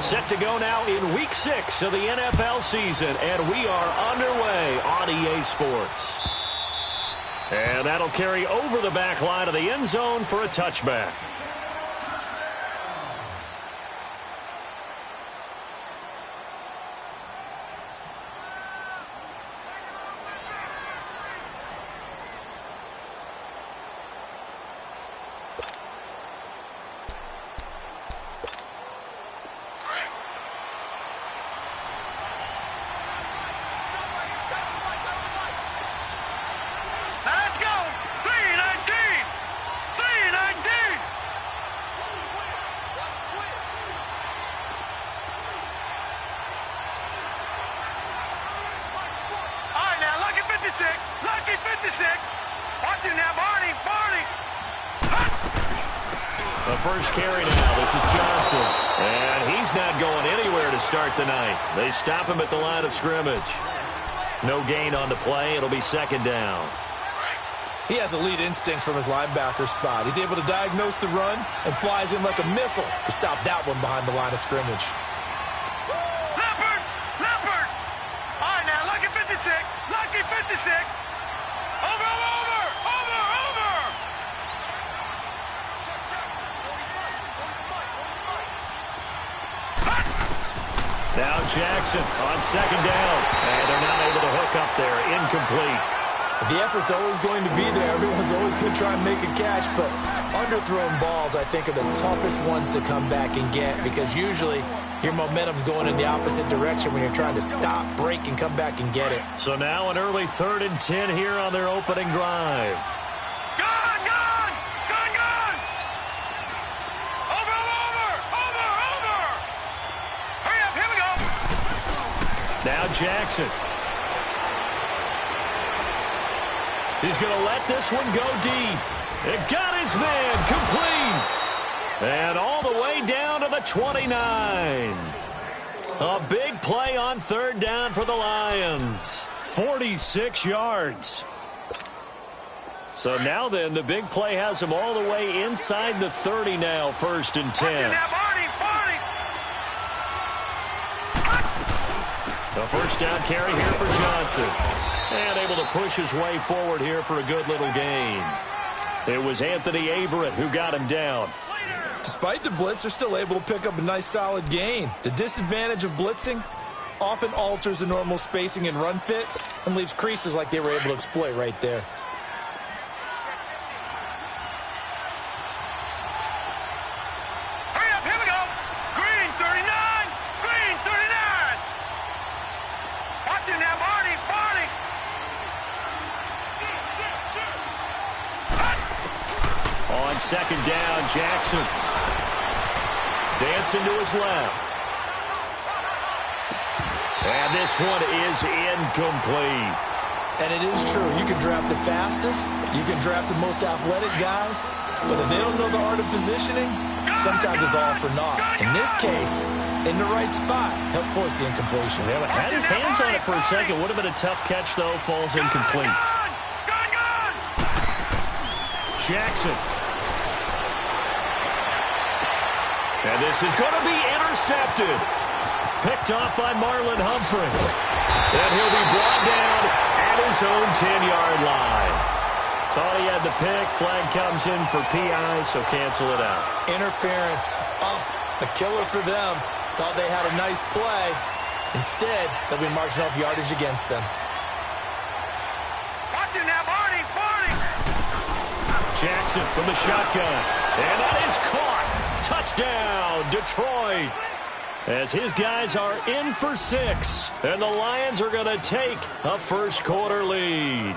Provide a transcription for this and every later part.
Set to go now in Week 6 of the NFL season, and we are underway on EA Sports. And that'll carry over the back line of the end zone for a touchback. Lucky 56. Watch him now, Barney. The first carry now. This is Johnson. And he's not going anywhere to start the night. They stop him at the line of scrimmage. No gain on the play. It'll be second down. He has elite instincts from his linebacker spot. He's able to diagnose the run and flies in like a missile to stop that one behind the line of scrimmage. Leopard. All right, now, Lucky 56. Lucky 56. Over. Now Jackson on second down. And they're not able to hook up there. Incomplete. The effort's always going to be there. Everyone's always going to try and make a catch, but underthrown balls, I think, are the toughest ones to come back and get because usually your momentum's going in the opposite direction when you're trying to stop, break, and come back and get it. So now an early 3rd and 10 here on their opening drive. Gone! Over! Hurry up, here we go! Now Jackson. He's going to let this one go deep. It got his man complete. And all the way down to the 29. A big play on 3rd down for the Lions. 46 yards. So now then, the big play has him all the way inside the 30 now, 1st and 10. Barney. The first down carry here for Johnson. And able to push his way forward here for a good little gain. It was Anthony Averett who got him down. Despite the blitz, they're still able to pick up a nice solid gain. The disadvantage of blitzing often alters the normal spacing and run fits and leaves creases like they were able to exploit right there. Hurry up, here we go! Green 39! Watch him now, Barney! On second down, Jackson. Dancing to his left. And this one is incomplete. And it is true. You can draft the fastest. You can draft the most athletic guys. But if they don't know the art of positioning, sometimes it's all for naught. In this case, in the right spot, help force the incompletion. Yeah, had his hands on it for a second. Would have been a tough catch, though. Falls incomplete. Gone! Jackson. And this is going to be intercepted. Picked off by Marlon Humphrey. And he'll be brought down at his own 10-yard line. Thought he had the pick. Flag comes in for PI, so cancel it out. Interference. Oh, a killer for them. Thought they had a nice play. Instead, they'll be marching off yardage against them. Watch him now, Barney! Jackson from the shotgun. And that is caught. Touchdown, Detroit. As his guys are in for 6. And the Lions are going to take a first-quarter lead.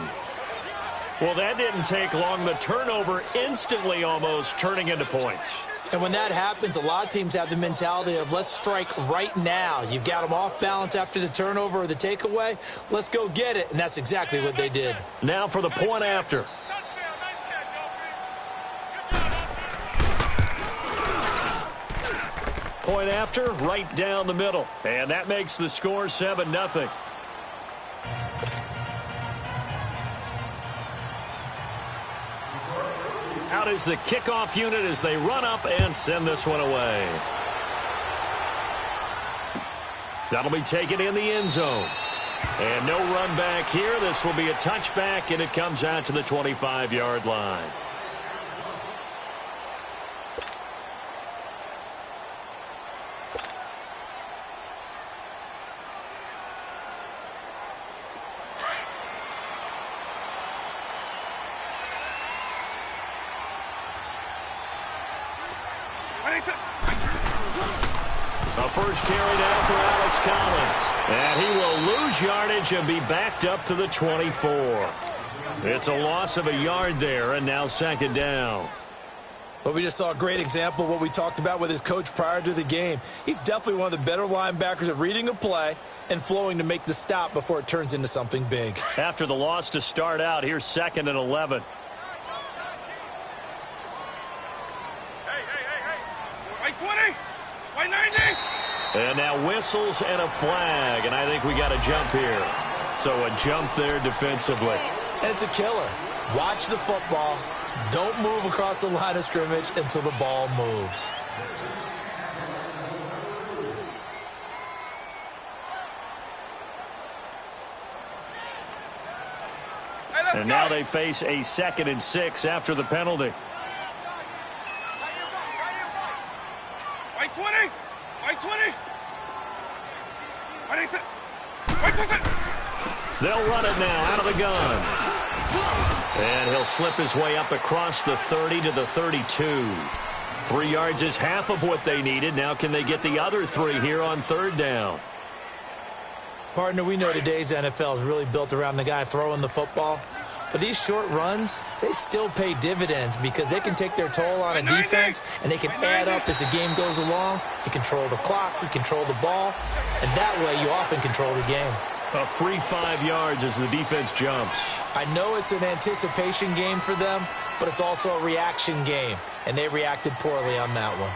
Well, that didn't take long. The turnover instantly almost turning into points. And when that happens, a lot of teams have the mentality of let's strike right now. You've got them off balance after the turnover or the takeaway. Let's go get it. And that's exactly what they did. Now for the point after. Point after, right down the middle. And that makes the score 7-0. Out is the kickoff unit as they run up and send this one away. That'll be taken in the end zone. And no run back here. This will be a touchback, and it comes out to the 25-yard line. A first carry down for Alex Collins. And he will lose yardage and be backed up to the 24. It's a loss of a yard there, and now second down. Well, we just saw a great example of what we talked about with his coach prior to the game. He's definitely one of the better linebackers at reading a play and flowing to make the stop before it turns into something big. After the loss to start out, here's 2nd and 11. White 20, white 90. And now whistles and a flag, and I think we got a jump here. So a jump there defensively. And it's a killer. Watch the football. Don't move across the line of scrimmage until the ball moves. And now they face a 2nd and 6 after the penalty. White 20, white 20. White 6, white 6. They'll run it now out of the gun. And he'll slip his way up across the 30 to the 32. 3 yards is half of what they needed. Now can they get the other 3 here on 3rd down? Partner, we know today's NFL is really built around the guy throwing the football. But these short runs, they still pay dividends because they can take their toll on a defense, and they can add up as the game goes along. You control the clock, you control the ball, and that way you often control the game. A free 5 yards as the defense jumps. I know it's an anticipation game for them, but it's also a reaction game, and they reacted poorly on that one.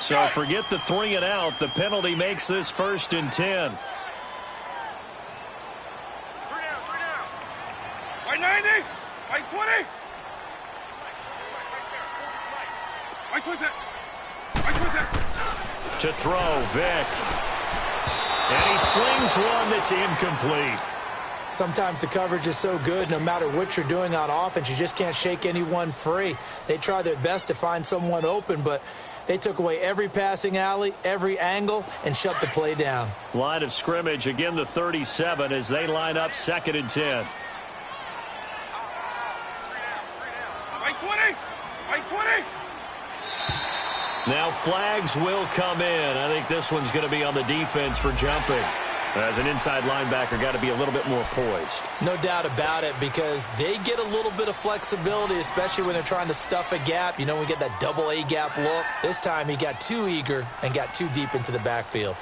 So forget the 3 and out. The penalty makes this 1st and 10. 3 down. White 90, white 20. White 20. White 20. To throw, Vick. And he slings one that's incomplete. Sometimes the coverage is so good, no matter what you're doing on offense, you just can't shake anyone free. They try their best to find someone open, but they took away every passing alley, every angle, and shut the play down. Line of scrimmage, again the 37 as they line up 2nd and 10. White 20, white 20. Now flags will come in. I think this one's going to be on the defense for jumping. As an inside linebacker, got to be a little bit more poised. No doubt about it, because they get a little bit of flexibility, especially when they're trying to stuff a gap. You know, we get that double A gap look. This time he got too eager and got too deep into the backfield.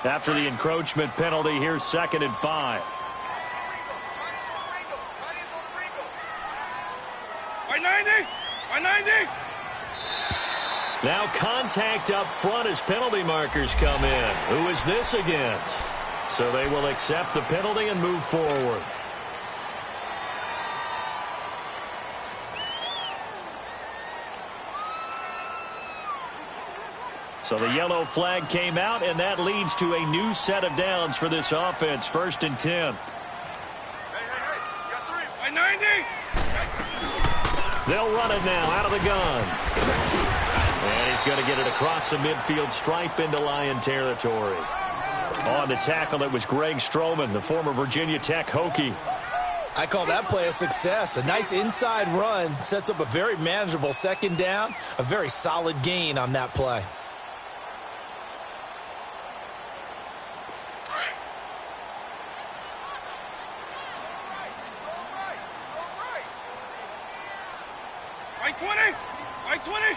After the encroachment penalty, here's 2nd and 5. White 90, white 90. Now contact up front as penalty markers come in. Who is this against? So they will accept the penalty and move forward. So the yellow flag came out, and that leads to a new set of downs for this offense. 1st and 10. Hey, you got 3. White 90. They'll run it now out of the gun. And he's going to get it across the midfield stripe into Lion territory. On the tackle, it was Greg Stroman, the former Virginia Tech Hokie. I call that play a success. A nice inside run sets up a very manageable 2nd down, a very solid gain on that play. White 20, white 20.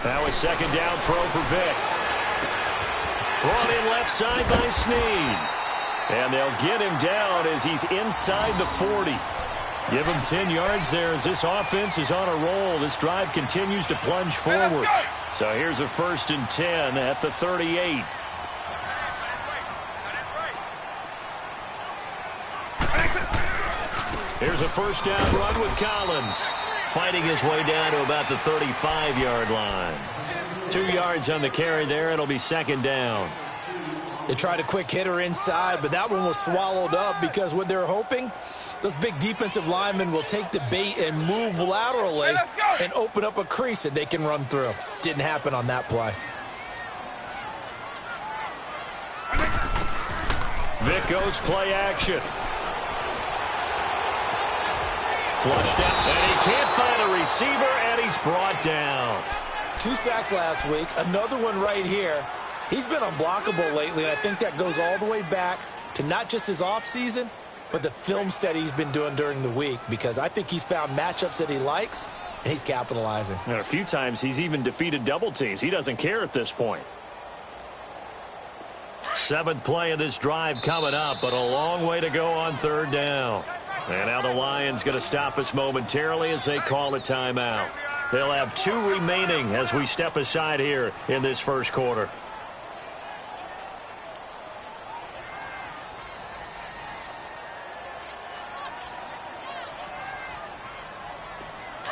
Now a 2nd down throw for Vick. Brought in left side by Snead. And they'll get him down as he's inside the 40. Give him 10 yards there as this offense is on a roll. This drive continues to plunge forward. So here's a 1st and 10 at the 38. Here's a 1st down run with Collins. fighting his way down to about the 35-yard line. 2 yards on the carry there. It'll be second down. They tried a quick hitter inside, but that one was swallowed up because what they're hoping, those big defensive linemen will take the bait and move laterally and open up a crease that they can run through. Didn't happen on that play. Vic goes play action. Flushed out, and he can't find a receiver, and he's brought down. 2 sacks last week, another one right here. He's been unblockable lately, and I think that goes all the way back to not just his offseason, but the film study he's been doing during the week, because I think he's found matchups that he likes, and he's capitalizing. And a few times he's even defeated double teams. He doesn't care at this point. 7th play of this drive coming up, but a long way to go on third down. And now the Lions going to stop us momentarily as they call a timeout. They'll have 2 remaining as we step aside here in this first quarter.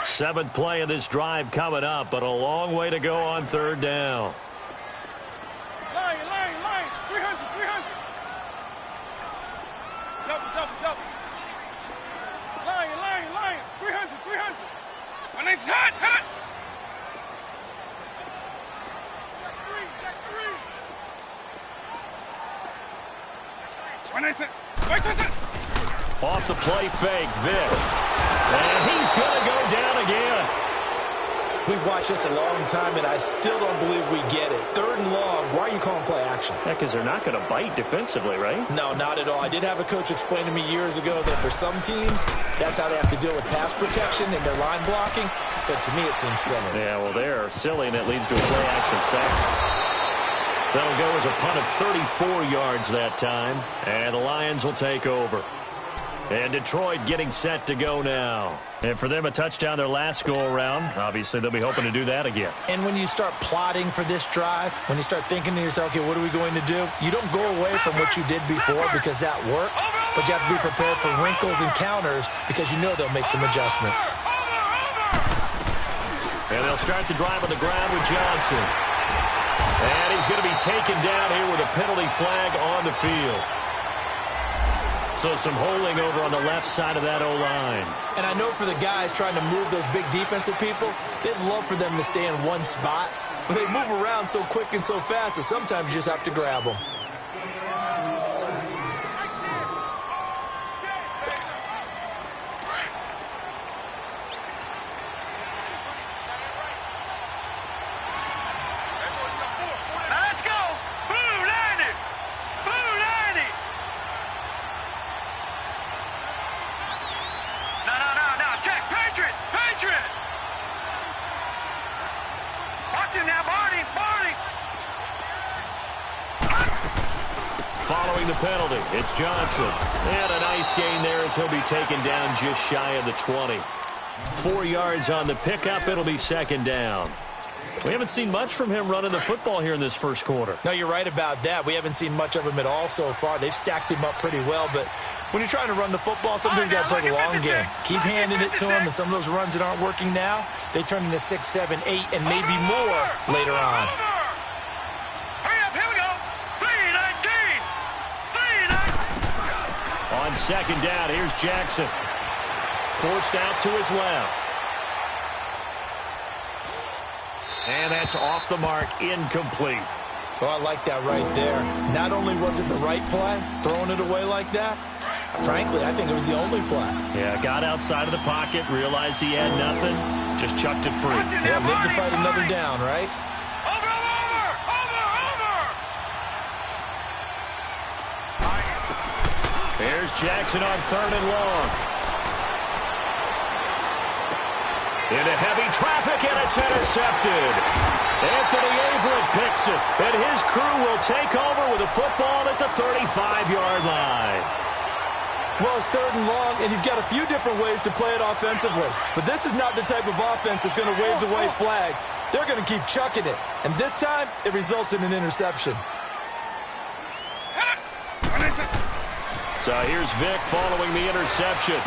Seventh play of this drive coming up, but a long way to go on third down. Line, 300. Double. Line, 300. When it's hot. Check three. When it's wait. Off the play fake, Vic. And he's going to go down again. We've watched this a long time, and I still don't believe we get it. 3rd and long, why are you calling play action? Yeah, because they're not going to bite defensively, right? No, not at all. I did have a coach explain to me years ago that for some teams, that's how they have to deal with pass protection and their line blocking. But to me, it seems silly. Yeah, well, they're silly, and that leads to a play action sack. That'll go as a punt of 34 yards that time, and the Lions will take over. And Detroit getting set to go now. And for them, a touchdown their last go-around. Obviously, they'll be hoping to do that again. And when you start plotting for this drive, when you start thinking to yourself, okay, what are we going to do? You don't go away from what you did before because that worked, but you have to be prepared for wrinkles and counters because you know they'll make some adjustments. And they'll start the drive on the ground with Johnson. And he's going to be taken down here with a penalty flag on the field. So some holding over on the left side of that O-line. And I know for the guys trying to move those big defensive people, they'd love for them to stay in one spot. But they move around so quick and so fast that sometimes you just have to grab them. Following the penalty, it's Johnson. And a nice gain there as he'll be taken down just shy of the 20. 4 yards on the pickup. It'll be second down. We haven't seen much from him running the football here in this first quarter. No, you're right about that. We haven't seen much of him at all so far. They've stacked him up pretty well, but when you're trying to run the football, sometimes you got to play the long game. Keep handing it to him, and some of those runs that aren't working now, they turn into 6, 7, 8, and maybe more later on. On second down, here's Jackson. Forced out to his left. And that's off the mark, incomplete. Oh, I like that right there. Not only was it the right play, throwing it away like that, frankly, I think it was the only play. Yeah, got outside of the pocket, realized he had nothing, just chucked it free. Yeah, live to fight another down, right? Here's Jackson on third and long. Into heavy traffic, and it's intercepted. Anthony Averett picks it, and his crew will take over with a football at the 35-yard line. Well, it's third and long, and you've got a few different ways to play it offensively. But this is not the type of offense that's going to wave the white flag. They're going to keep chucking it. And this time, it results in an interception. So here's Vic following the interception.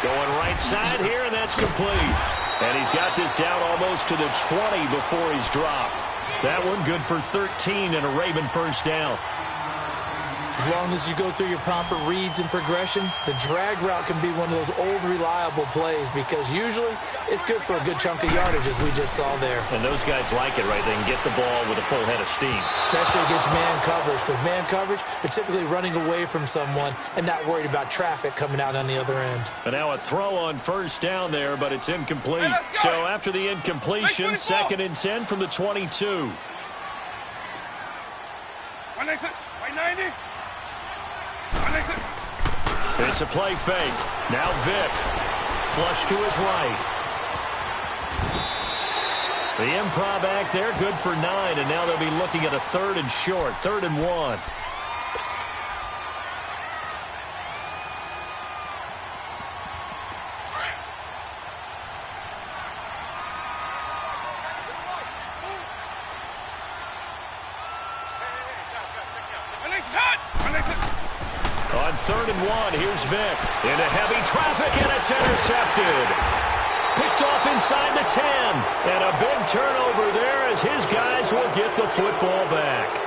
Going right side here, and that's complete. And he's got this down almost to the 20 before he's dropped. That one good for 13 and a Raven first down. As long as you go through your proper reads and progressions, the drag route can be one of those old reliable plays because usually it's good for a good chunk of yardage as we just saw there. And those guys like it, right? They can get the ball with a full head of steam. Especially against man coverage, because man coverage, they're typically running away from someone and not worried about traffic coming out on the other end. And now a throw on first down there, but it's incomplete. So after the incompletion, 2nd and 10 from the 22. 190. It's a play fake. Now Vick. Flush to his right. The improv act there, good for 9, and now they'll be looking at a 3rd and short, 3rd and 1. On 3rd and 1, here's Vick. Into heavy traffic, and it's intercepted. Picked off inside the 10. And a big turnover there as his guys will get the football back.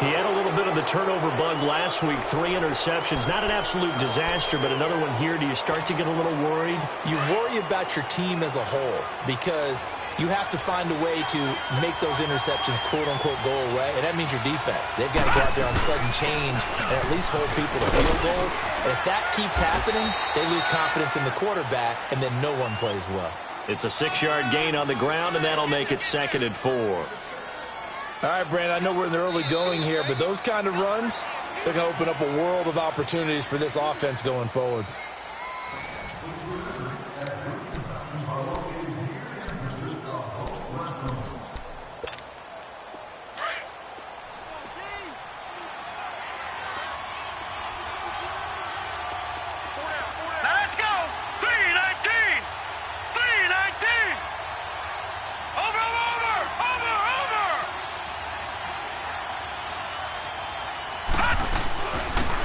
He had a little bit of the turnover bug last week, 3 interceptions. Not an absolute disaster, but another one here. Do you start to get a little worried? You worry about your team as a whole because you have to find a way to make those interceptions, quote-unquote, go away, and that means your defense. They've got to go out there on sudden change and at least hold people to field goals. And if that keeps happening, they lose confidence in the quarterback, and then no one plays well. It's a 6-yard gain on the ground, and that'll make it 2nd and 4. All right, Brandon, I know we're in the early going here, but those kind of runs, they're going to open up a world of opportunities for this offense going forward.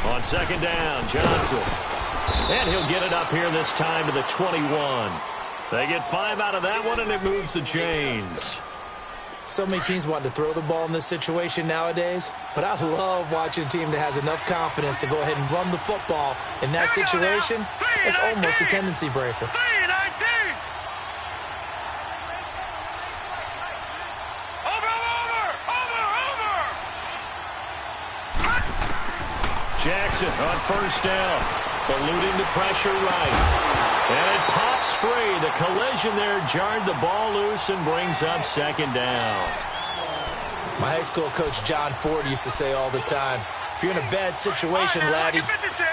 On 2nd down, Johnson. And he'll get it up here this time to the 21. They get 5 out of that one, and it moves the chains. So many teams want to throw the ball in this situation nowadays, but I love watching a team that has enough confidence to go ahead and run the football. In that situation, it's almost a tendency breaker. Jackson on first down, eluding the pressure right. And it pops free. The collision there jarred the ball loose and brings up 2nd down. My high school coach, John Ford, used to say all the time, if you're in a bad situation, laddie,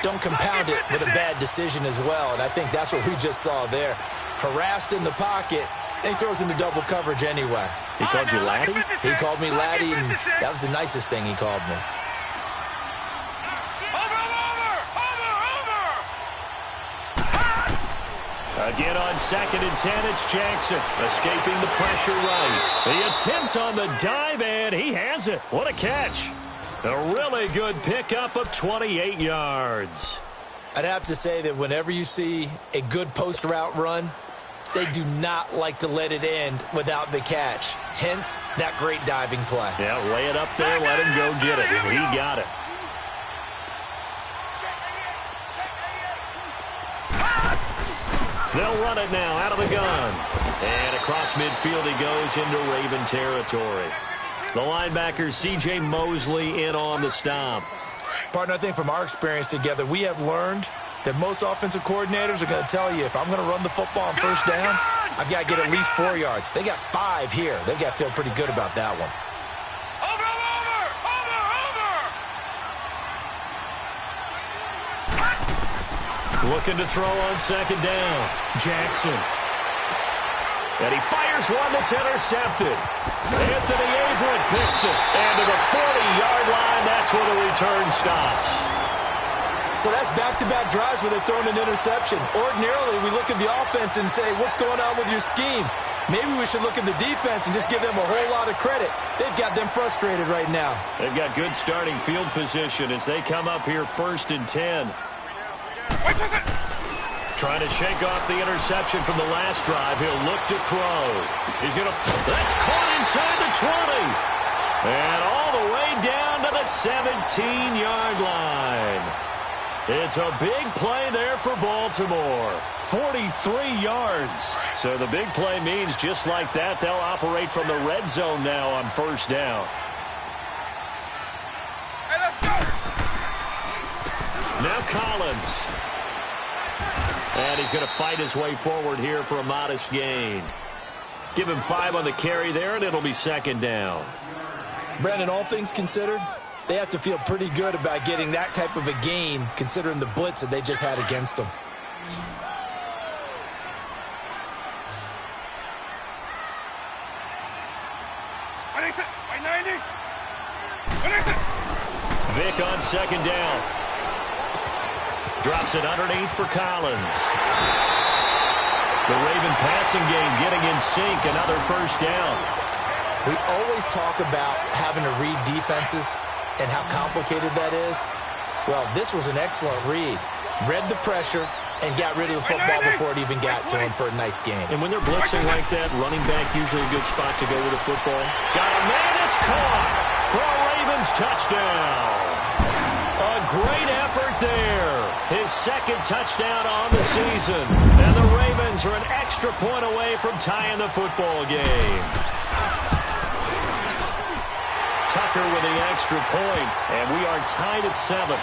don't compound it with a bad decision as well. And I think that's what we just saw there. Harassed in the pocket, and he throws into double coverage anyway. He called you laddie? He called me laddie, and that was the nicest thing he called me. Again on 2nd and 10, it's Jackson escaping the pressure right. The attempt on the dive, and he has it. What a catch. A really good pickup of 28 yards. I'd have to say that whenever you see a good post route run, they do not like to let it end without the catch. Hence, that great diving play. Yeah, lay it up there, let him go get it, and he got it. They'll run it now out of the gun. And across midfield he goes into Raven territory. The linebacker C.J. Mosley in on the stop. Partner, I think from our experience together, we have learned that most offensive coordinators are going to tell you, if I'm going to run the football on first down, I've got to get at least 4 yards. They got 5 here. They've got to feel pretty good about that one. Looking to throw on 2nd down. Jackson. And he fires one that's intercepted. Anthony Averett picks it. And to the 40-yard line, that's where the return stops. So that's back-to-back drives where they've thrown an interception. Ordinarily, we look at the offense and say, what's going on with your scheme? Maybe we should look at the defense and just give them a whole lot of credit. They've got them frustrated right now. They've got good starting field position as they come up here 1st and 10. Trying to shake off the interception from the last drive. He'll look to throw. He's going to... That's caught inside the 20. And all the way down to the 17-yard line. It's a big play there for Baltimore. 43 yards. So the big play means just like that, they'll operate from the red zone now on first down. Hey, let's go. Now Collins. And he's going to fight his way forward here for a modest gain. Give him 5 on the carry there, and it'll be second down. Brandon, all things considered, they have to feel pretty good about getting that type of a gain, considering the blitz that they just had against them. Vick on second down. Drops it underneath for Collins. The Raven passing game getting in sync. Another first down. We always talk about having to read defenses and how complicated that is. Well, this was an excellent read. Read the pressure and got rid of the football before it even got to him for a nice game. And when they're blitzing like that, running back usually a good spot to go with the football. Got a man, it's caught for a Ravens touchdown. A great effort there. His second touchdown on the season. And the Ravens are an extra point away from tying the football game. Tucker with the extra point, and we are tied at 7.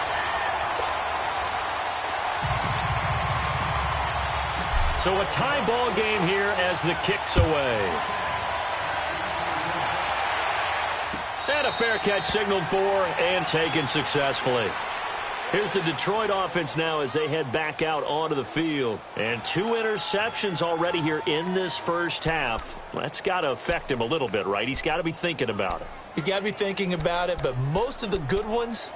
So a tie ball game here as the kick's away. And a fair catch signaled for and taken successfully. Here's the Detroit offense now as they head back out onto the field. And 2 interceptions already here in this first half. That's got to affect him a little bit, right? He's got to be thinking about it. He's got to be thinking about it, but most of the good ones,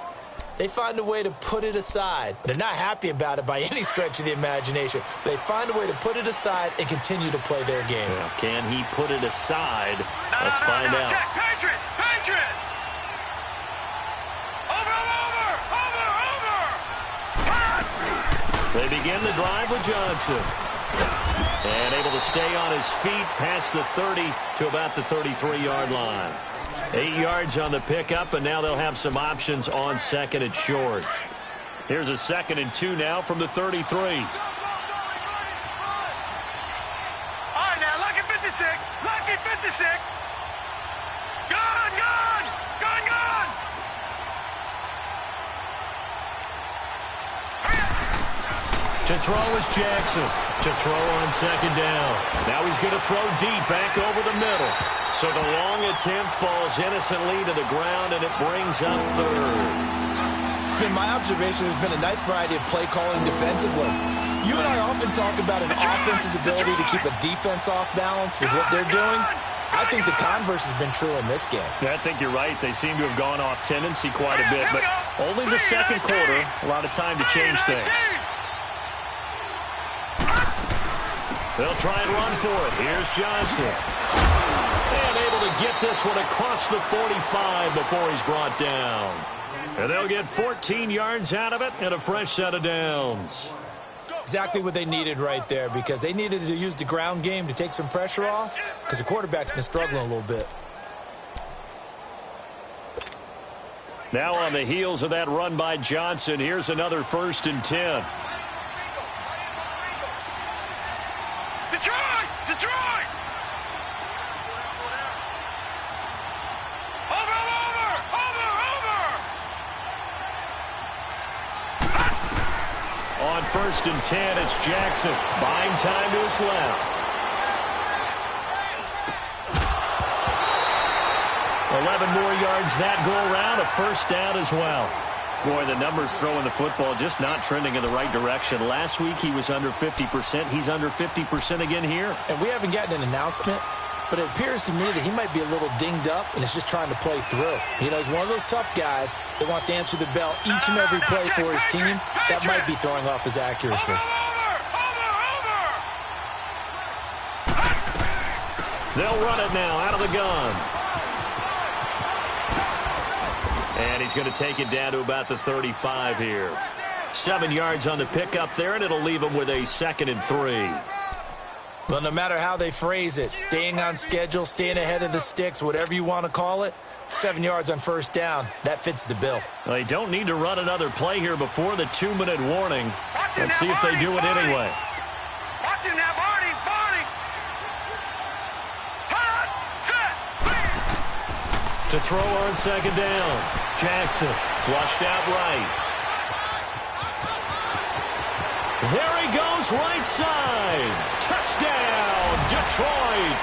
they find a way to put it aside. They're not happy about it by any stretch of the imagination. They find a way to put it aside and continue to play their game. Well, can he put it aside? Let's find out. Jack, Patriot! They begin the drive with Johnson. And able to stay on his feet past the 30 to about the 33-yard line. 8 yards on the pickup, and now they'll have some options on second and short. Here's a 2nd and 2 now from the 33. All right, now, lucky 56. Lucky 56. Gone! To throw is Jackson. To throw on second down. Now he's going to throw deep back over the middle. So the long attempt falls innocently to the ground, and it brings up 3rd. It's been my observation there's been a nice variety of play calling defensively. You and I often talk about an offense's ability to keep a defense off balance with what they're doing. I think the converse has been true in this game. Yeah, I think you're right. They seem to have gone off tendency quite a bit, but only the second quarter, a lot of time to change things. They'll try and run for it. Here's Johnson. And able to get this one across the 45 before he's brought down. And they'll get 14 yards out of it and a fresh set of downs. Exactly what they needed right there, because they needed to use the ground game to take some pressure off, because the quarterback's been struggling a little bit. Now on the heels of that run by Johnson, here's another 1st and 10. Detroit! Over! On 1st and 10, it's Jackson. Buying time to his left. 11 more yards that go around, a first down as well. Boy, the numbers throwing the football just not trending in the right direction. Last week he was under 50%. He's under 50% again here. And we haven't gotten an announcement, but it appears to me that he might be a little dinged up and is just trying to play through. You know, he's one of those tough guys that wants to answer the bell each and every play for his team. That might be throwing off his accuracy. They'll run it now out of the gun. And he's going to take it down to about the 35 here. 7 yards on the pickup there, and it'll leave them with a 2nd and 3. Well, no matter how they phrase it, staying on schedule, staying ahead of the sticks, whatever you want to call it, 7 yards on first down, that fits the bill. Well, they don't need to run another play here before the 2-minute warning. Let's see if they do it anyway. Watch him now, Barney. Hot, set, To throw on 2nd down. Jackson flushed out right. There he goes, right side. Touchdown, Detroit.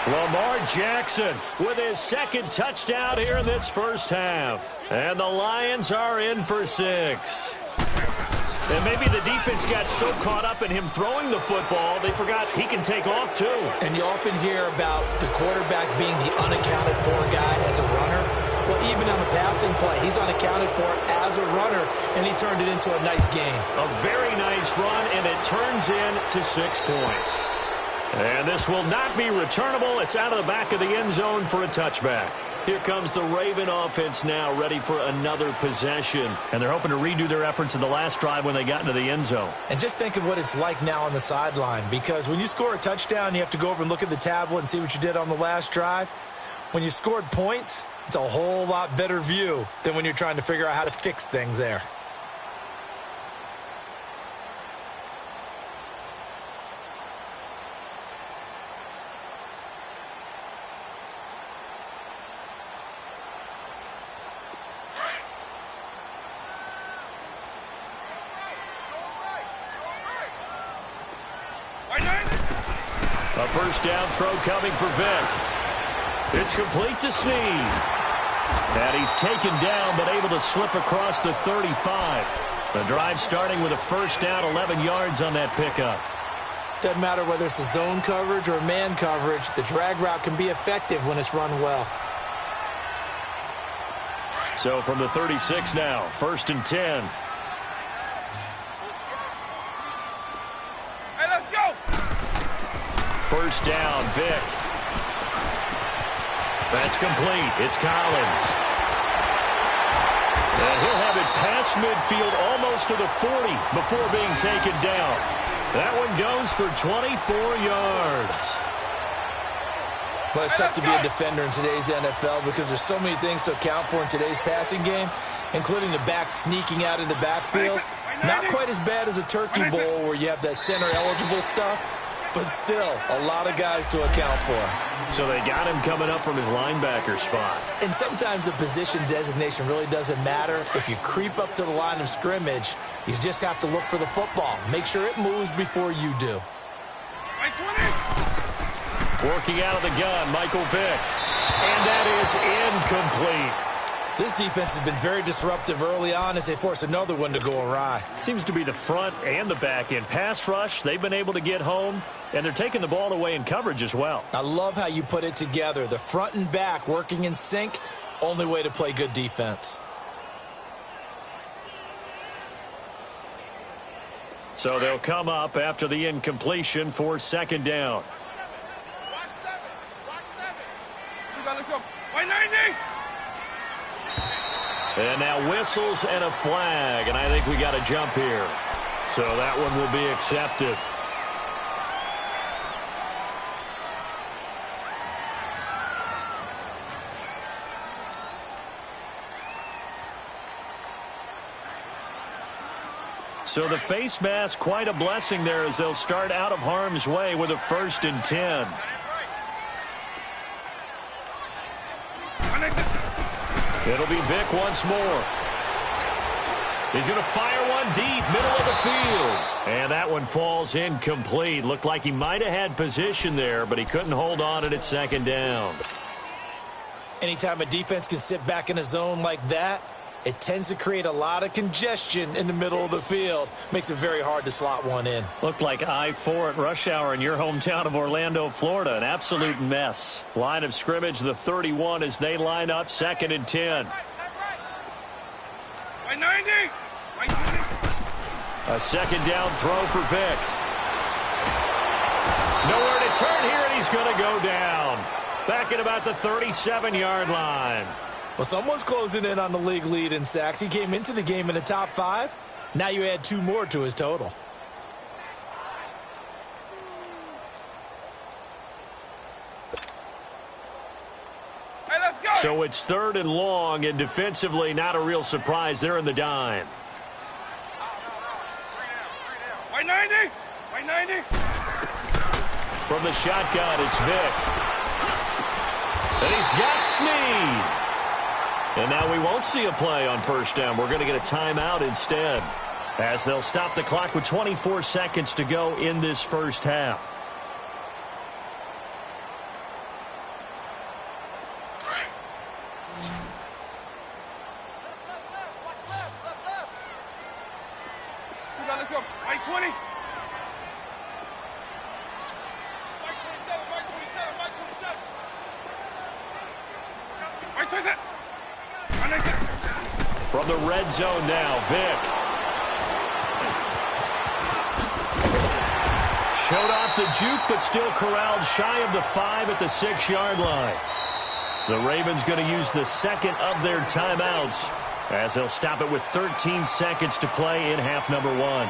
Lamar Jackson with his 2nd touchdown here in this first half. And the Lions are in for 6. And maybe the defense got so caught up in him throwing the football, they forgot he can take off too. And you often hear about the quarterback being the unaccounted for guy as a runner. Well, even on the passing play, he's unaccounted for as a runner, and he turned it into a nice game. A very nice run, and it turns into 6 points. And this will not be returnable. It's out of the back of the end zone for a touchback. Here comes the Raven offense now, ready for another possession. And they're hoping to redo their efforts in the last drive when they got into the end zone. And just think of what it's like now on the sideline, because when you score a touchdown, you have to go over and look at the tablet and see what you did on the last drive. When you scored points, it's a whole lot better view than when you're trying to figure out how to fix things there. A first down throw coming for Vick. It's complete to Snead. And he's taken down but able to slip across the 35. The drive starting with a first down, 11 yards on that pickup. Doesn't matter whether it's a zone coverage or man coverage, the drag route can be effective when it's run well. So from the 36 now, 1st and 10. Hey, let's go. First down, Vick. That's complete. It's Collins. And he'll have it past midfield almost to the 40 before being taken down. That one goes for 24 yards. But it's tough to be a defender in today's NFL because there's so many things to account for in today's passing game, including the back sneaking out of the backfield. Not quite as bad as a turkey bowl where you have that center-eligible stuff, but still a lot of guys to account for. So they got him coming up from his linebacker spot. And sometimes the position designation really doesn't matter. If you creep up to the line of scrimmage, you just have to look for the football. Make sure it moves before you do. Working out of the gun, Michael Vick. And that is incomplete. This defense has been very disruptive early on as they force another one to go awry. Seems to be the front and the back end. Pass rush, they've been able to get home, and they're taking the ball away in coverage as well. I love how you put it together. The front and back working in sync, only way to play good defense. So they'll come up after the incompletion for 2nd down. Let's go. 190. And now whistles and a flag, and I think we got a jump here. So that one will be accepted. So the face mask, quite a blessing there as they'll start out of harm's way with a 1st and 10. It'll be Vick once more. He's going to fire one deep, middle of the field. And that one falls incomplete. Looked like he might have had position there, but he couldn't hold on at 2nd down. Anytime a defense can sit back in a zone like that, it tends to create a lot of congestion in the middle of the field. Makes it very hard to slot one in. Looked like I-4 at rush hour in your hometown of Orlando, Florida. An absolute mess. Line of scrimmage, the 31 as they line up 2nd and 10. 190. A 2nd down throw for Vick. Nowhere to turn here, and he's going to go down. Back at about the 37-yard line. Well, someone's closing in on the league lead in sacks. He came into the game in the top 5. Now you add 2 more to his total. Hey, let's go. So it's 3rd and long, and defensively not a real surprise. They're in the dime. White 90. White 90. From the shotgun, it's Vick. And he's got Snead. And now we won't see a play on 1st down. We're going to get a timeout instead, as they'll stop the clock with 24 seconds to go in this 1st half. Let's go. White 20. White 27. White 27. White 27. White 27. From the red zone now, Vick. Showed off the juke, but still corralled shy of the 5 at the 6-yard line. The Ravens going to use the 2nd of their timeouts, as they'll stop it with 13 seconds to play in half number 1.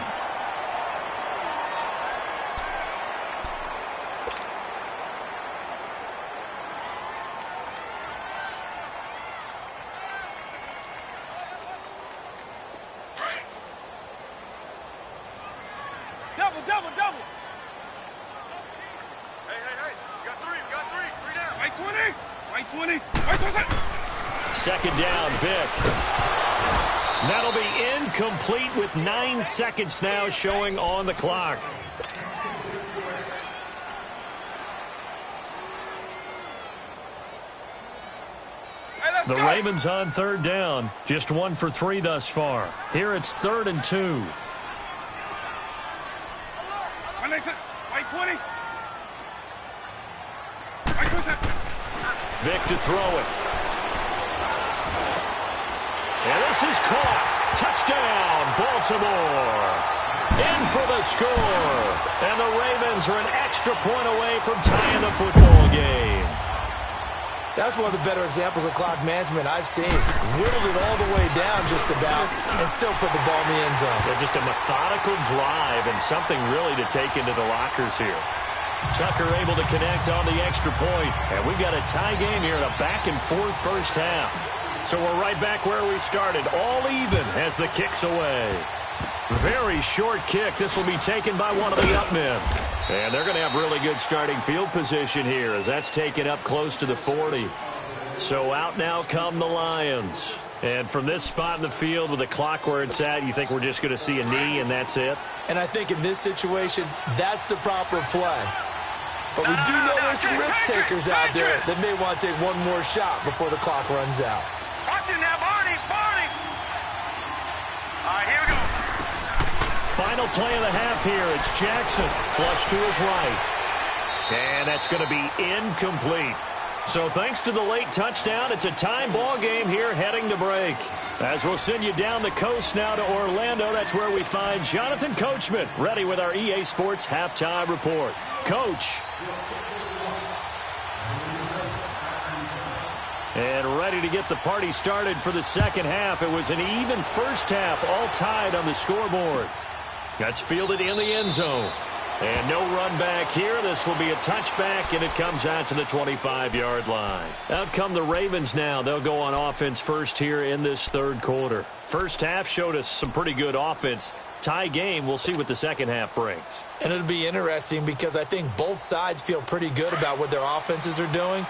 Double. Hey. We got 3 down. White 20. White 20. White 20. 2nd down, Vick. That'll be incomplete with 9 seconds now showing on the clock. Hey, The Ravens on 3rd down. Just 1 for 3 thus far. Here it's 3rd and 2. White 20. White 20. Vick to throw it. And this is caught. Touchdown, Baltimore. In for the score. And the Ravens are an extra point away from tying the football game. That's one of the better examples of clock management I've seen. Whittled it all the way down just about and still put the ball in the end zone. Yeah, just a methodical drive and something really to take into the lockers here. Tucker able to connect on the extra point. And we've got a tie game here in a back-and-forth 1st half. So we're right back where we started, all even as the kick's away. Very short kick. This will be taken by one of the up men. And they're going to have really good starting field position here, as that's taken up close to the 40. So out now come the Lions. And from this spot in the field with the clock where it's at, you think we're just going to see a knee and that's it? And I think in this situation, that's the proper play. But we do know there's some risk takers out there that may want to take one more shot before the clock runs out. Watch it now, Barney. All right, here we go. Final play of the half here. It's Jackson. Flush to his right. And that's going to be incomplete. So thanks to the late touchdown, it's a time ball game here heading to break. As we'll send you down the coast now to Orlando, that's where we find Jonathan Coachman ready with our EA Sports Halftime Report. Coach. And ready to get the party started for the 2nd half. It was an even 1st half, all tied on the scoreboard. That's fielded in the end zone. And no run back here. This will be a touchback, and it comes out to the 25-yard line. Out come the Ravens now. They'll go on offense first here in this 3rd quarter. 1st half showed us some pretty good offense. Tie game. We'll see what the 2nd half brings. And it'll be interesting because I think both sides feel pretty good about what their offenses are doing.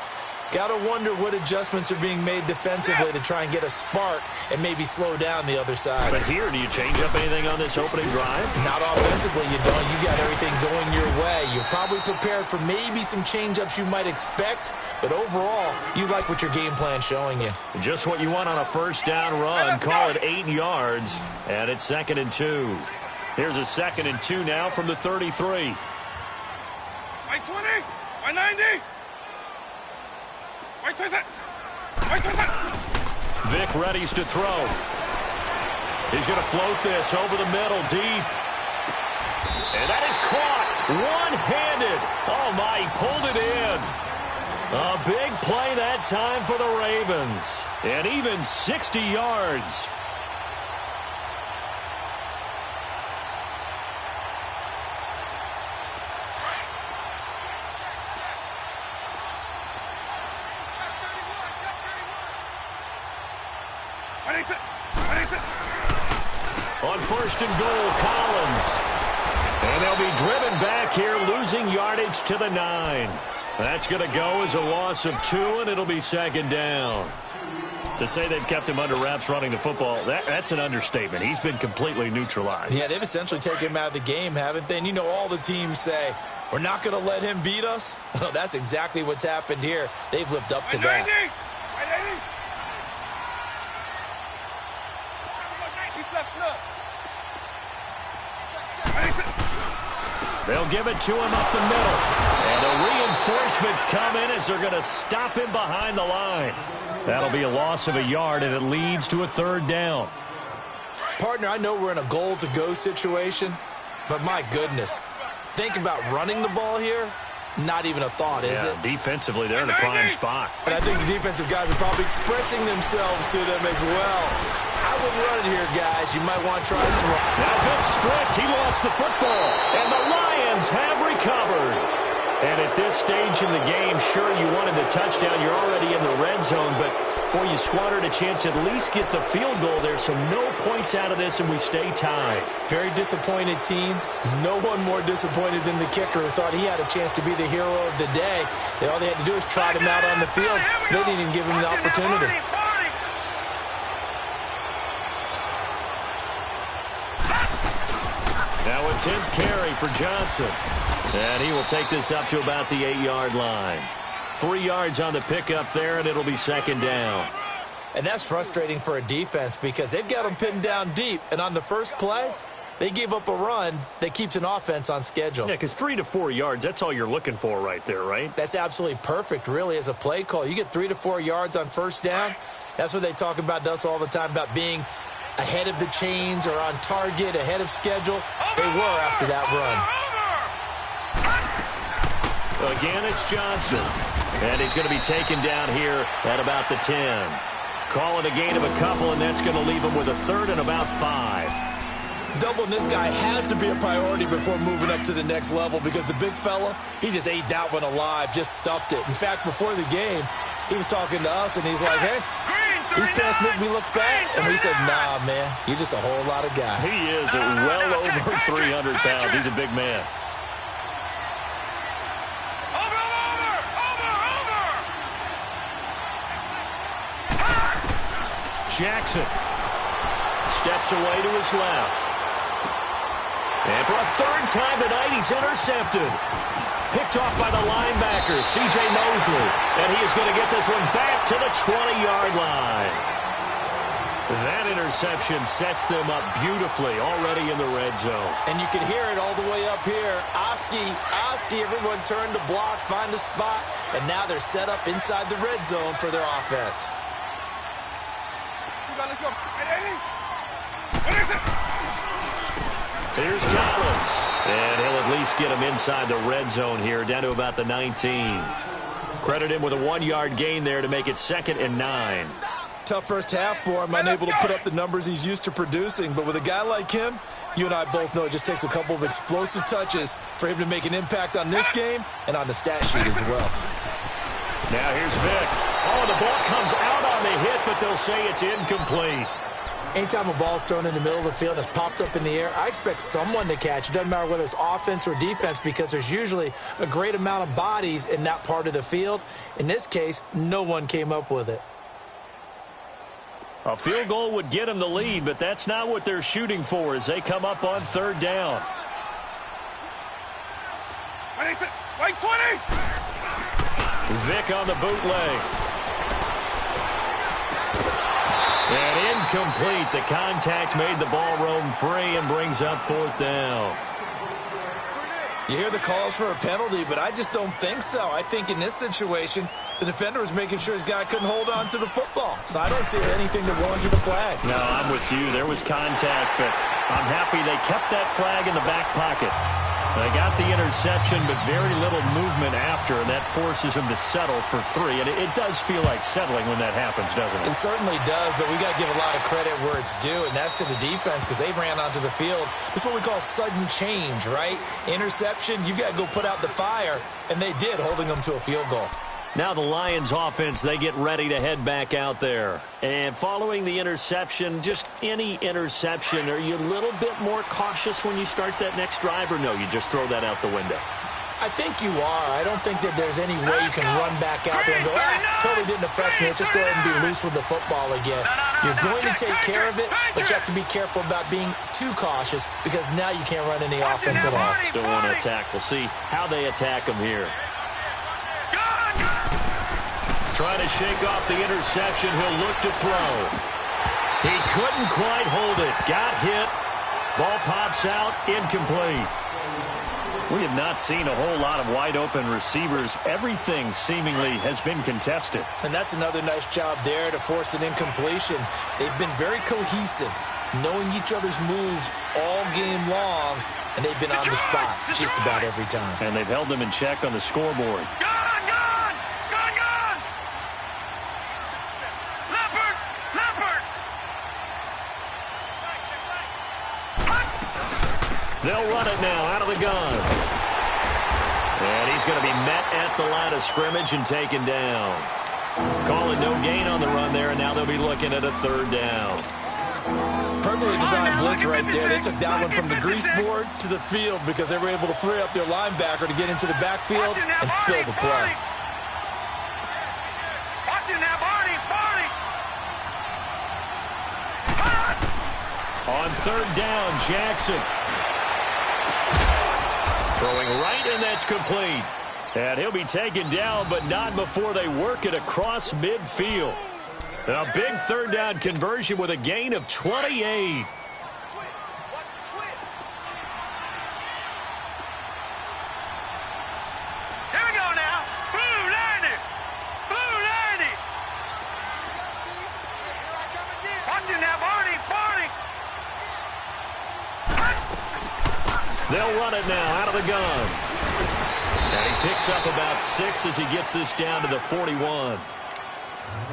Got to wonder what adjustments are being made defensively to try and get a spark and maybe slow down the other side. But here, do you change up anything on this opening drive? Not offensively, you don't. You got everything going your way. You've probably prepared for maybe some change-ups you might expect, but overall, you like what your game plan's showing you. Just what you want on a 1st down run. Call it 8 yards, and it's 2nd and 2. Here's a 2nd and 2 now from the 33. White 20, white 90. White 20. White 20. Vick readies to throw. He's going to float this over the middle, deep. And that is caught one-handed. Oh, my, he pulled it in. A big play that time for the Ravens. And even 60 yards. On first and goal, Collins. And they'll be driven back here, losing yardage to the 9. That's going to go as a loss of 2, and it'll be second down. To say they've kept him under wraps running the football, that's an understatement. He's been completely neutralized. Yeah, they've essentially taken him out of the game, haven't they? And you know all the teams say, we're not going to let him beat us. Well, that's exactly what's happened here. They've lived up to that. They'll give it to him up the middle. And the reinforcements come in as they're going to stop him behind the line. That'll be a loss of a yard, and it leads to a third down. Partner, I know we're in a goal-to-go situation, but my goodness, think about running the ball here. Not even a thought, is it? Defensively, they're in a prime spot. And I think the defensive guys are probably expressing themselves to them as well. I wouldn't run it here, guys. You might want to try to throw. Now Vic stripped. He lost the football. And the Lions have recovered. And at this stage in the game, sure, you wanted the touchdown. You're already in the red zone, but, boy, you squandered a chance to at least get the field goal there, so no points out of this, and we stay tied. Very disappointed team. No one more disappointed than the kicker, who thought he had a chance to be the hero of the day. All they had to do was trot him out on the field. They didn't even give him the opportunity. Now a 10th carry for Johnson. And he will take this up to about the 8-yard line. 3 yards on the pickup there, and it'll be second down. And that's frustrating for a defense because they've got them pinned down deep. And on the first play, they gave up a run that keeps an offense on schedule. Yeah, because 3 to 4 yards, that's all you're looking for right there, right? That's absolutely perfect, really, as a play call. You get 3 to 4 yards on first down. That's what they talk about to us all the time, about being ahead of the chains or on target, ahead of schedule. They were after that run. Again, it's Johnson. And he's going to be taken down here at about the 10. Call it a gain of a couple, and that's going to leave him with a third and about 5. Doubling this guy has to be a priority before moving up to the next level because the big fella, he just ate that one alive, just stuffed it. In fact, before the game, he was talking to us, and he's like, hey, these pants make me look fat. And we said, nah, man, you're just a whole lot of guy. He is well over 300 pounds. He's a big man. Jackson steps away to his left. And for a third time tonight, he's intercepted. Picked off by the linebacker, C.J. Mosley. And he is going to get this one back to the 20-yard line. That interception sets them up beautifully already in the red zone. And you can hear it all the way up here. Oski, everyone turned to block, find a spot, and now they're set up inside the red zone for their offense. Here's Collins. And he'll at least get him inside the red zone here, down to about the 19. Credit him with a 1-yard gain there to make it 2nd and 9. Tough first half for him, unable to put up the numbers he's used to producing. But with a guy like him, you and I both know it just takes a couple of explosive touches for him to make an impact on this game and on the stat sheet as well. Now here's Vic. Oh, the ball comes out on the hit, but they'll say it's incomplete. Anytime a ball's thrown in the middle of the field that's popped up in the air, I expect someone to catch. It doesn't matter whether it's offense or defense because there's usually a great amount of bodies in that part of the field. In this case, no one came up with it. A field goal would get them the lead, but that's not what they're shooting for as they come up on third down. Wait, 20! Vic on the bootleg. And incomplete. The contact made the ball roam free and brings up fourth down. You hear the calls for a penalty, but I just don't think so. I think in this situation, the defender was making sure his guy couldn't hold on to the football. So I don't see anything to warrant the flag. No, I'm with you. There was contact, but I'm happy they kept that flag in the back pocket. They got the interception, but very little movement after, and that forces them to settle for 3. And it does feel like settling when that happens, doesn't it? It certainly does, but we got to give a lot of credit where it's due, and that's to the defense because they ran onto the field. This is what we call sudden change, right? Interception, you got to go put out the fire, and they did, holding them to a field goal. Now the Lions offense, they get ready to head back out there. And following the interception, just any interception, are you a little bit more cautious when you start that next drive, or no, you just throw that out the window? I think you are. I don't think that there's any way you can run back out there and go, totally didn't affect me. Let's just go ahead and be loose with the football again. You're going to take care of it, but you have to be careful about being too cautious because now you can't run any offense at all. Still want to attack. We'll see how they attack him here. Trying to shake off the interception. He'll look to throw. He couldn't quite hold it. Got hit. Ball pops out. Incomplete. We have not seen a whole lot of wide-open receivers. Everything seemingly has been contested. And that's another nice job there to force an incompletion. They've been very cohesive, knowing each other's moves all game long, and they've been on the spot just about every time. And they've held them in check on the scoreboard. They'll run it now out of the gun. And he's going to be met at the line of scrimmage and taken down. Calling no gain on the run there, and now they'll be looking at a third down. Perfectly designed blitz right there. They took that one from the grease board to the field because they were able to free up their linebacker to get into the backfield and spill the play. On third down, Jackson. Throwing right, and that's complete. And he'll be taken down, but not before they work it across midfield. A big third down conversion with a gain of 28. They'll run it now out of the gun. And he picks up about 6 as he gets this down to the 41.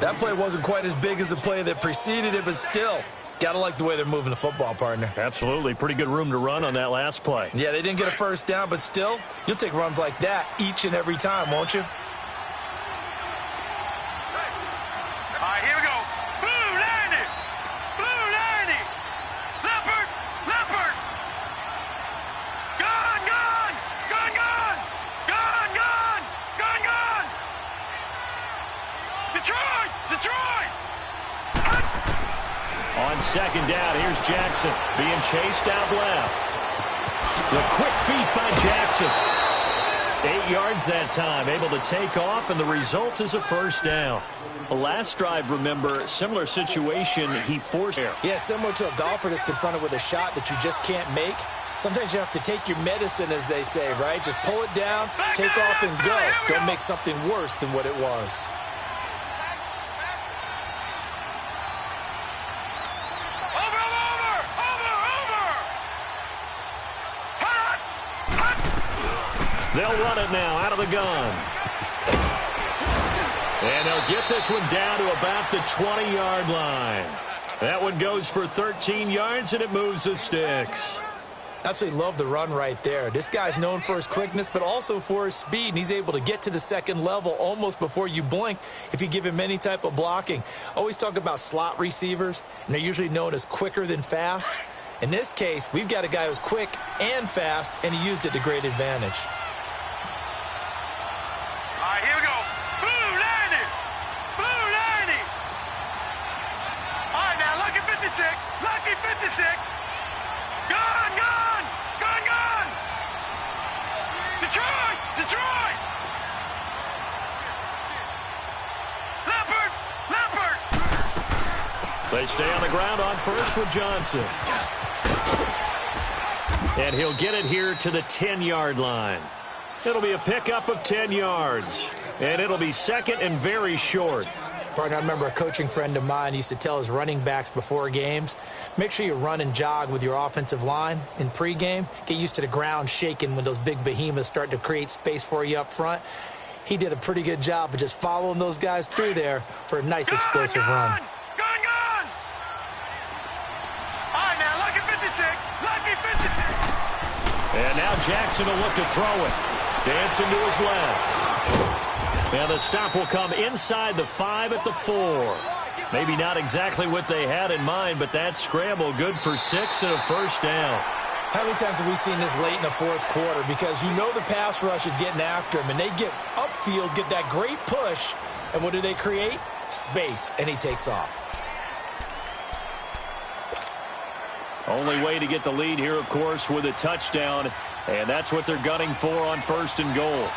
That play wasn't quite as big as the play that preceded it, but still, got to like the way they're moving the football, partner. Absolutely. Pretty good room to run on that last play. Yeah, they didn't get a first down, but still, you'll take runs like that each and every time, won't you? On second down, here's Jackson being chased out left. The quick feet by Jackson. 8 yards that time, able to take off, and the result is a first down. The last drive, remember, similar situation, he forced. Yeah, similar to a golfer that's confronted with a shot that you just can't make. Sometimes you have to take your medicine, as they say, right? Just pull it down, take off, and go. Don't make something worse than what it was. They'll run it now out of the gun. And they'll get this one down to about the 20-yard line. That one goes for 13 yards, and it moves the sticks. Absolutely love the run right there. This guy's known for his quickness, but also for his speed, and he's able to get to the second level almost before you blink if you give him any type of blocking. Always talk about slot receivers, and they're usually known as quicker than fast. In this case, we've got a guy who's quick and fast, and he used it to great advantage. Lucky 56. Gone. Detroit. Leopard. They stay on the ground on first with Johnson. And he'll get it here to the 10-yard line. It'll be a pickup of 10 yards. And it'll be second and very short. Partner, I remember a coaching friend of mine used to tell his running backs before games, make sure you run and jog with your offensive line in pregame. Get used to the ground shaking when those big behemoths start to create space for you up front. He did a pretty good job of just following those guys through there for a nice explosive run. Gone. All right, now, lucky 56. And now Jackson will look to throw it. Dancing to his left. And the stop will come inside the 5 at the 4. Maybe not exactly what they had in mind, but that scramble good for 6 and a first down. How many times have we seen this late in the fourth quarter? Because you know the pass rush is getting after him, and they get upfield, get that great push, and what do they create? Space, and he takes off. Only way to get the lead here, of course, with a touchdown, and that's what they're gunning for on 1st and goal.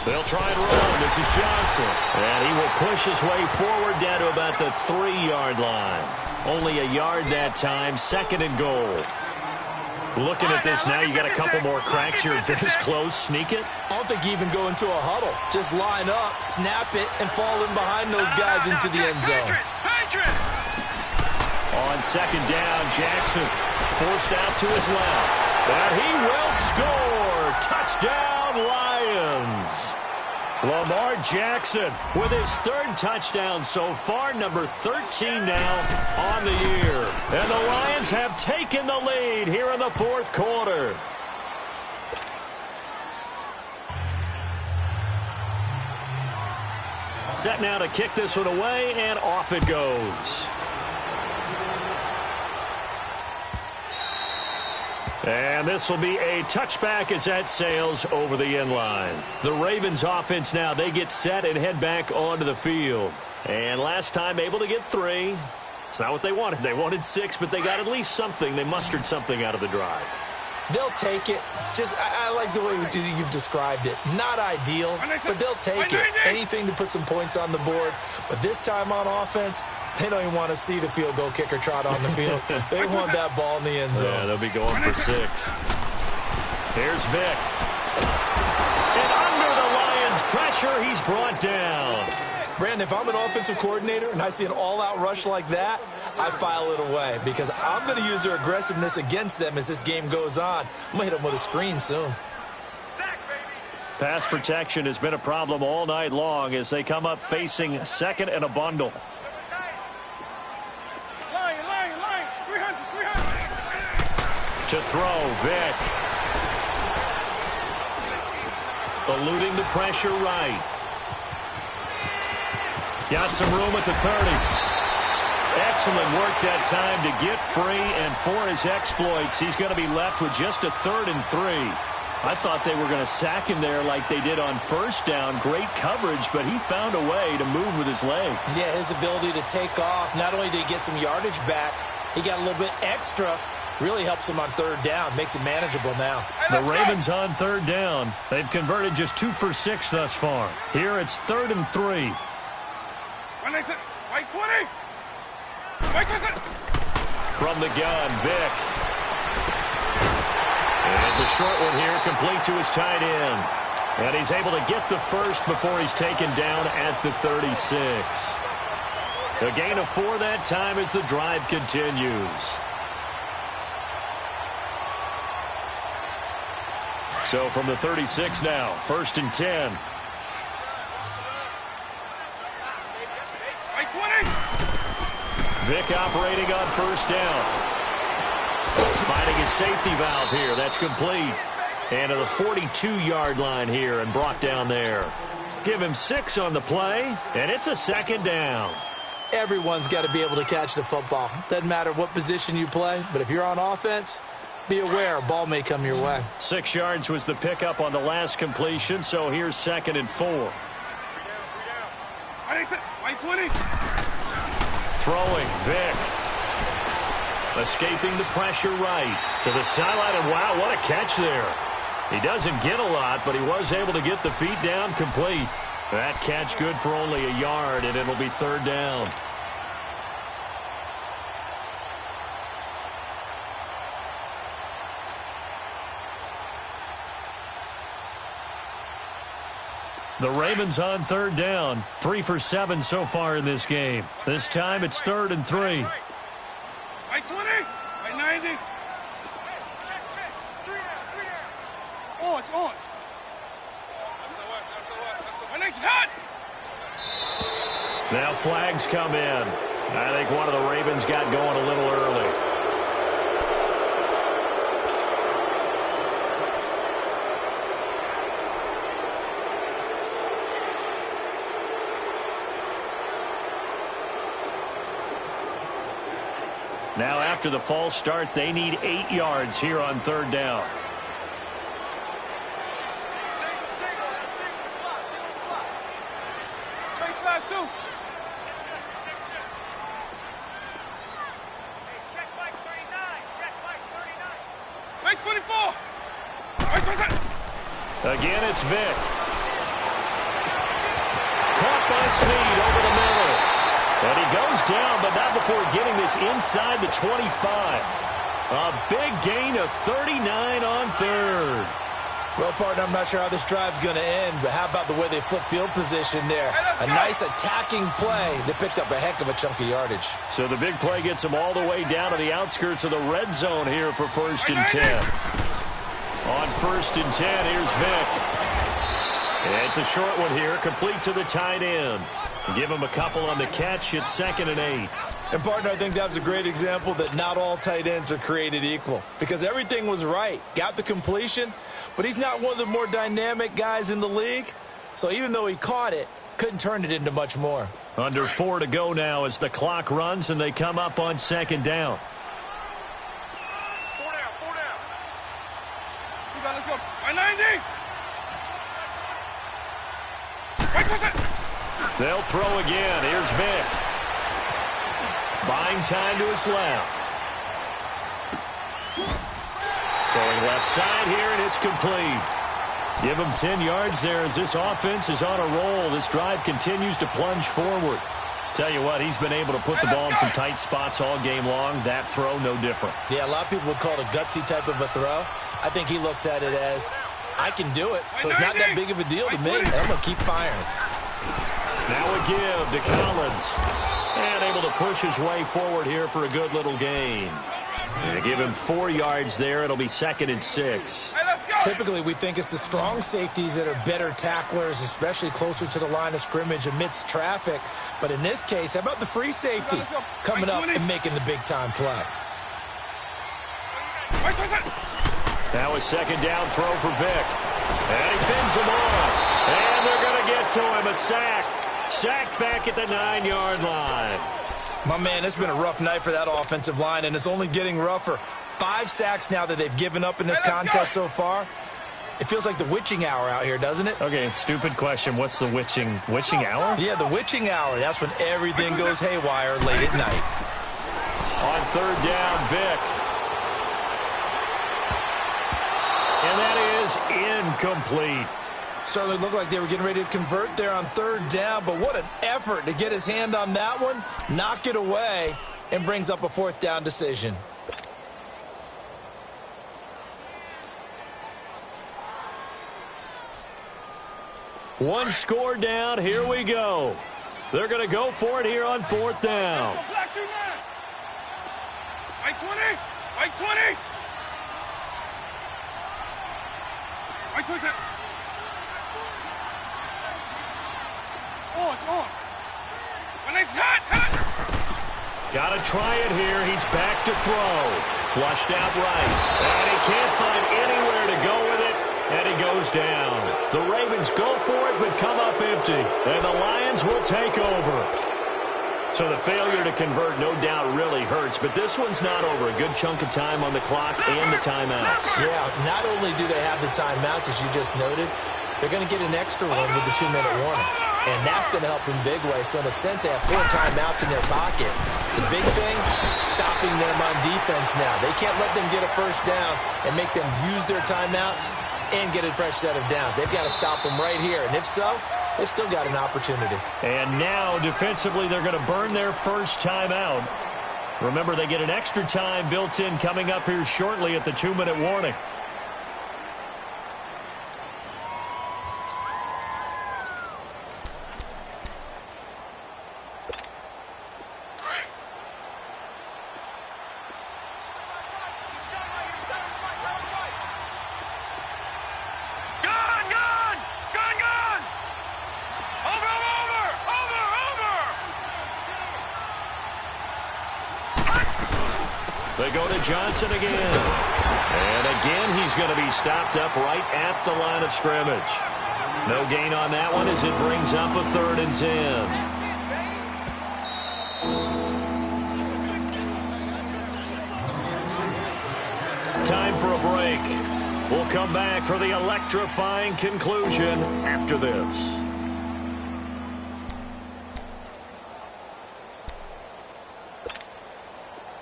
They'll try and run. This is Johnson. And he will push his way forward down to about the 3-yard line. Only a yard that time. 2nd and goal. Looking at this now, you got a couple more cracks here. This close. Sneak it. I don't think you even go into a huddle. Just line up, snap it, and fall in behind those guys into the end zone. On 2nd down, Jackson forced out to his left. And he will score. Touchdown, Lions. Lamar Jackson with his 3rd touchdown so far, number 13 now on the year. And the Lions have taken the lead here in the 4th quarter. Set now to kick this one away, and off it goes. And this will be a touchback as that sails over the end line. The Ravens offense now, they get set and head back onto the field. And last time able to get 3. It's not what they wanted. They wanted 6, but they got at least something. They mustered something out of the drive. They'll take it. Just, I like the way you've described it. Not ideal, but they'll take it. Anything to put some points on the board. But this time on offense, they don't even want to see the field goal kicker trot on the field. They want that ball in the end zone. Yeah, they'll be going for 6. Here's Vick. And under the Lions' pressure, he's brought down. Brandon, if I'm an offensive coordinator and I see an all-out rush like that, I file it away because I'm going to use their aggressiveness against them as this game goes on. I'm going to hit them with a screen soon. Pass protection has been a problem all night long as they come up facing 2nd and a bundle. To throw, Vick. Eluding the pressure right. Got some room at the 30. Excellent work that time to get free, and for his exploits, he's going to be left with just a 3rd and 3. I thought they were going to sack him there like they did on 1st down. Great coverage, but he found a way to move with his legs. Yeah, his ability to take off, not only did he get some yardage back, he got a little bit extra. Really helps him on 3rd down, makes it manageable now. The Ravens on 3rd down. They've converted just 2 for 6 thus far. Here it's 3rd and 3. White 20. From the gun, Vick. And it's a short one here, complete to his tight end. And he's able to get the first before he's taken down at the 36. A gain of 4 that time as the drive continues. So from the 36 now, 1st and 10. Vick operating on 1st down. Finding his safety valve here. That's complete. And to the 42-yard line here and brought down there. Give him 6 on the play, and it's a 2nd down. Everyone's got to be able to catch the football. Doesn't matter what position you play, but if you're on offense, be aware a ball may come your way. 6 yards was the pickup on the last completion, so here's 2nd and 4. White 20. Throwing, Vick. Escaping the pressure right to the sideline, and wow, what a catch there. He doesn't get a lot, but he was able to get the feet down complete. That catch good for only a yard, and it'll be 3rd down. The Ravens on 3rd down. 3 for 7 so far in this game. This time it's 3rd and 3. White 20. White 90. Orange. Now flags come in. I think one of the Ravens got going a little early. Now after the false start, they need 8 yards here on third down. Again, it's Vick. Caught by Snead over the middle. And he goes down, but not before getting this inside the 25. A big gain of 39 on third. Well, partner, I'm not sure how this drive's going to end, but how about the way they flip field position there? A nice attacking play that picked up a heck of a chunk of yardage. So the big play gets them all the way down to the outskirts of the red zone here for 1st and 10. On 1st and 10, here's Vick. It's a short one here, complete to the tight end. Give him a couple on the catch. It's 2nd and 8. And, partner, I think that's a great example that not all tight ends are created equal, because everything was right. Got the completion, but he's not one of the more dynamic guys in the league. So even though he caught it, couldn't turn it into much more. Under 4 to go now as the clock runs and they come up on 2nd down. Let's go. 190. They'll throw again. Here's Vick. Buying time to his left. Throwing left side here, and it's complete. Give him 10 yards there as this offense is on a roll. This drive continues to plunge forward. Tell you what, he's been able to put the ball in some tight spots all game long. That throw, no different. Yeah, a lot of people would call it a gutsy type of a throw. I think he looks at it as, I can do it, so it's not that big of a deal to me. I'm going to keep firing. Now a give to Collins. And able to push his way forward here for a good little gain. And give him 4 yards there. It'll be 2nd and 6. Typically, we think it's the strong safeties that are better tacklers, especially closer to the line of scrimmage amidst traffic. But in this case, how about the free safety coming up and making the big-time play? Now a 2nd down throw for Vick. And he fends him off. And they're going to get to him. A sack. Sacked back at the 9-yard line. My man, it's been a rough night for that offensive line, and it's only getting rougher. 5 sacks now that they've given up in this contest so far. It feels like the witching hour out here, doesn't it? Okay, stupid question. What's the witching hour? Yeah, the witching hour. That's when everything goes haywire late at night. On 3rd down, Vick. And that is incomplete. Certainly looked like they were getting ready to convert there on 3rd down, but what an effort to get his hand on that one, knock it away, and brings up a 4th down decision. One score down. Here we go. They're going to go for it here on 4th down. Right 20. Right 20. Right 20. On. When they hot. Got to try it here. He's back to throw. Flushed out right. And he can't find anywhere to go with it. And he goes down. The Ravens go for it, but come up empty. And the Lions will take over. So the failure to convert, no doubt, really hurts. But this one's not over. A good chunk of time on the clock and the timeouts. Yeah, not only do they have the timeouts, as you just noted, they're going to get an extra one with the 2-minute warning. And that's going to help in big way. So in a sense, they have 4 timeouts in their pocket. The big thing, stopping them on defense now. They can't let them get a 1st down and make them use their timeouts and get a fresh set of downs. They've got to stop them right here. And if so, they've still got an opportunity. And now, defensively, they're going to burn their 1st timeout. Remember, they get an extra time built in coming up here shortly at the 2-minute warning. They go to Johnson again. And again, he's going to be stopped up right at the line of scrimmage. No gain on that one as it brings up a 3rd and 10. time for a break. We'll come back for the electrifying conclusion after this.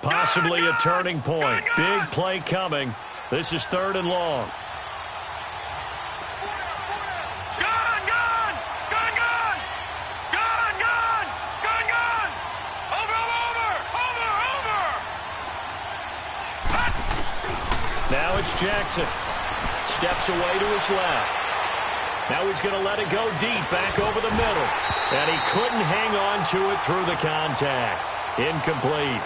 Possibly a turning point. Big play coming. This is 3rd and long. Now it's Jackson. Steps away to his left. Now he's going to let it go deep back over the middle. And he couldn't hang on to it through the contact. Incomplete.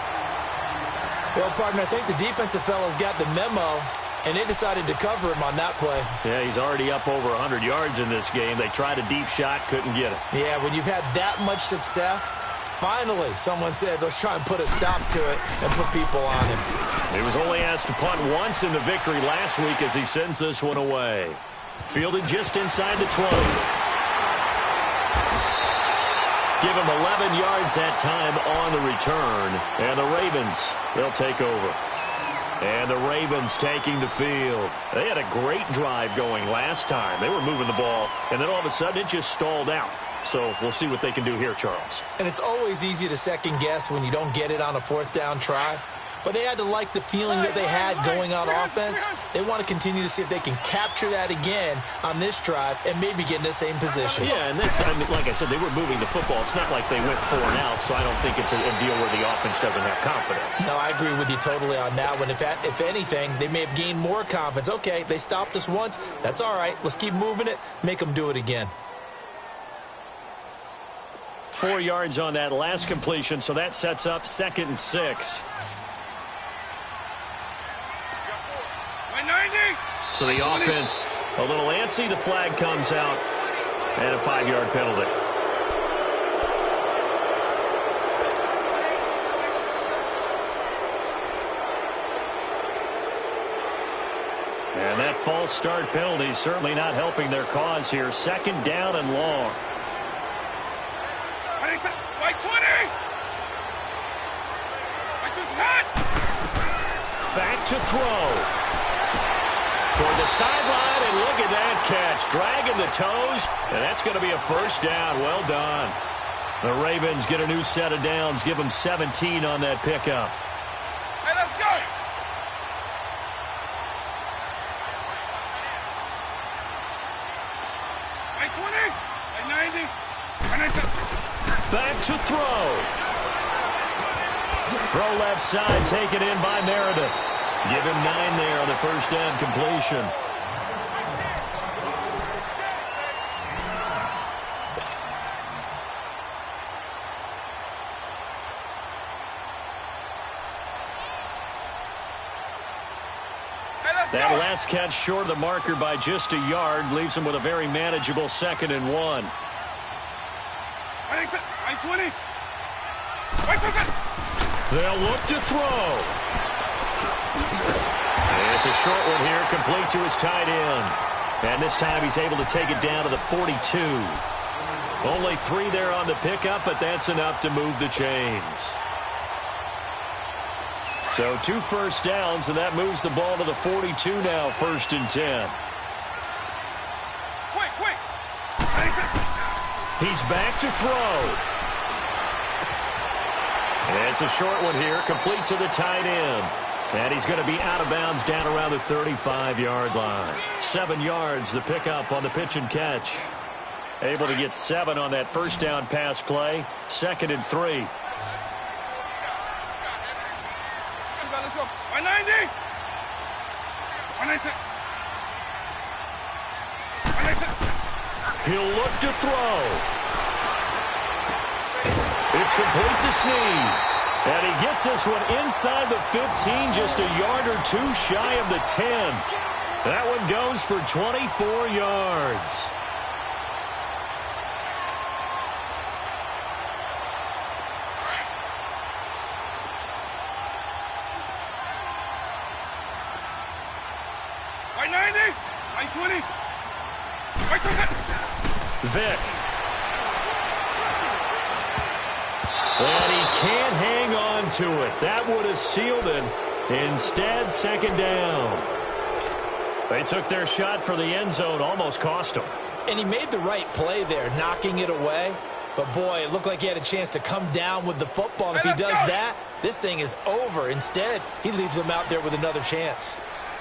Well, partner, I think the defensive fellas got the memo, and they decided to cover him on that play. Yeah, he's already up over 100 yards in this game. They tried a deep shot, couldn't get it. Yeah, when you've had that much success, finally someone said, let's try and put a stop to it and put people on him. He was only asked to punt once in the victory last week as he sends this one away. Fielded just inside the 20. Give him 11 yards that time on the return. And the Ravens, they'll take over. And the Ravens taking the field. They had a great drive going last time. They were moving the ball, and then all of a sudden it just stalled out. So we'll see what they can do here, Charles. And it's always easy to second guess when you don't get it on a 4th down try. But they had to like the feeling that they had going on offense. They want to continue to see if they can capture that again on this drive and maybe get in the same position. Yeah, and that's, I mean, like I said, they were moving the football. It's not like they went 4 and out, so I don't think it's a deal where the offense doesn't have confidence. No, I agree with you totally on that one. If anything, they may have gained more confidence. Okay, they stopped us once. That's all right. Let's keep moving it. Make them do it again. 4 yards on that last completion, so that sets up 2nd and 6. So the offense a little antsy. The flag comes out and a 5-yard penalty. And that false start penalty certainly not helping their cause here. 2nd down and long. Back to throw. Toward the sideline, and look at that catch. Dragging the toes, and that's going to be a 1st down. Well done. The Ravens get a new set of downs. Give them 17 on that pickup. Hey, let's go. Hey, 20, hey, 90, back to throw. Throw left side, taken in by Meredith. Give him 9 there on the 1st down completion. That last catch short of the marker by just a yard leaves him with a very manageable 2nd and 1. They'll look to throw. It's a short one here, complete to his tight end. And this time he's able to take it down to the 42. Only 3 there on the pickup, but that's enough to move the chains. So 2 first downs, and that moves the ball to the 42 now, 1st and 10. Quick. He's back to throw. And it's a short one here, complete to the tight end. And he's going to be out of bounds down around the 35-yard line. 7 yards, the pickup on the pitch and catch. Able to get 7 on that 1st down pass play. 2nd and 3. Let's go. 190. 190. He'll look to throw. It's complete to Snead. And he gets this one inside the 15, just a yard or 2 shy of the 10. That one goes for 24 yards. Vick. And he can't hang on to it. That would have sealed it. Instead, second down. They took their shot for the end zone, almost cost them. And he made the right play there, knocking it away. But, boy, it looked like he had a chance to come down with the football. And if he does that, this thing is over. Instead, he leaves him out there with another chance.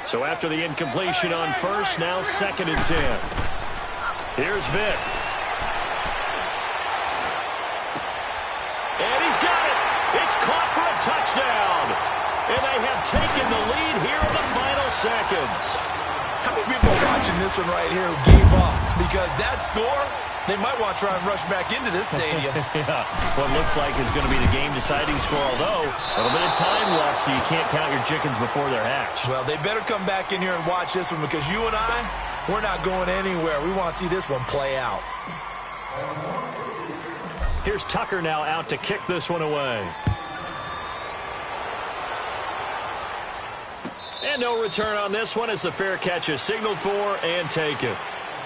So after the incompletion on first, now 2nd and 10. Here's Vick. And he's got it. It's caught for a touchdown. And they have taken the lead here in the final seconds. How many people are watching this one right here who gave up? Because that score, they might want to try and rush back into this stadium. Yeah, what looks like is going to be the game-deciding score, although a little bit of time left, so you can't count your chickens before they're hatched. Well, they better come back in here and watch this one because you and I, we're not going anywhere. We want to see this one play out. Here's Tucker now out to kick this one away. And no return on this one as the fair catch is signaled for and taken.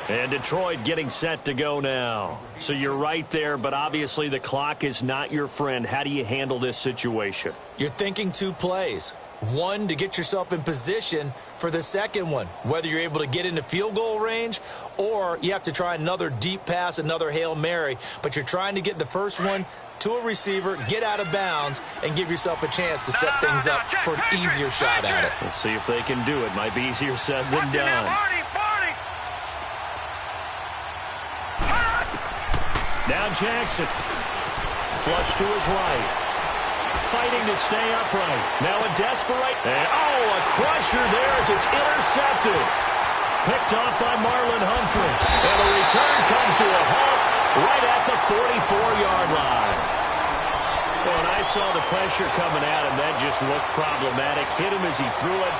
And Detroit getting set to go now. So you're right there, but obviously the clock is not your friend. How do you handle this situation? You're thinking 2 plays. One, to get yourself in position for the second one, whether you're able to get into field goal range or you have to try another deep pass, another Hail Mary. But you're trying to get the first one to a receiver, get out of bounds, and give yourself a chance to set things up for an easier shot at it. Let's see if they can do it. Might be easier said than done. Now Jackson. Flush to his right. Fighting to stay upright. Now a desperate. And, a crusher there as it's intercepted. Picked off by Marlon Humphrey. And the return comes to a halt right at the 44-yard line. Well, and I saw the pressure coming at him. That just looked problematic. Hit him as he threw it,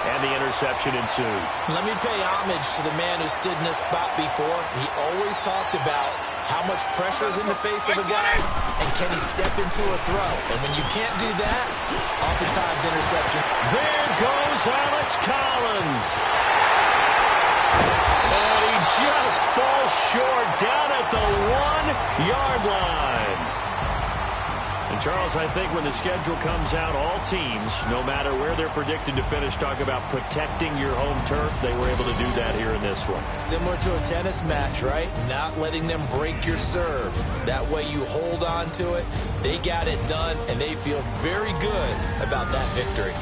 and the interception ensued. Let me pay homage to the man who stood in this spot before. He always talked about how much pressure is in the face of a guy, and can he step into a throw? And when you can't do that, oftentimes interception. There goes Alex Collins. And he just falls short down at the 1-yard line. And, Charles, I think when the schedule comes out, all teams, no matter where they're predicted to finish, talk about protecting your home turf. They were able to do that here in this one. Similar to a tennis match, right? Not letting them break your serve. That way you hold on to it. They got it done, and they feel very good about that victory.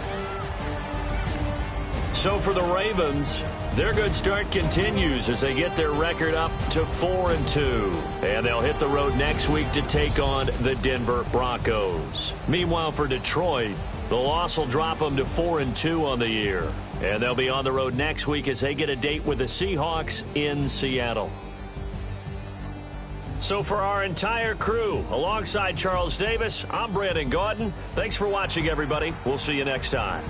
So for the Ravens, their good start continues as they get their record up to 4-2. And they'll hit the road next week to take on the Denver Broncos. Meanwhile, for Detroit, the loss will drop them to 4-2 on the year. And they'll be on the road next week as they get a date with the Seahawks in Seattle. So for our entire crew, alongside Charles Davis, I'm Brandon Gaudin. Thanks for watching, everybody. We'll see you next time.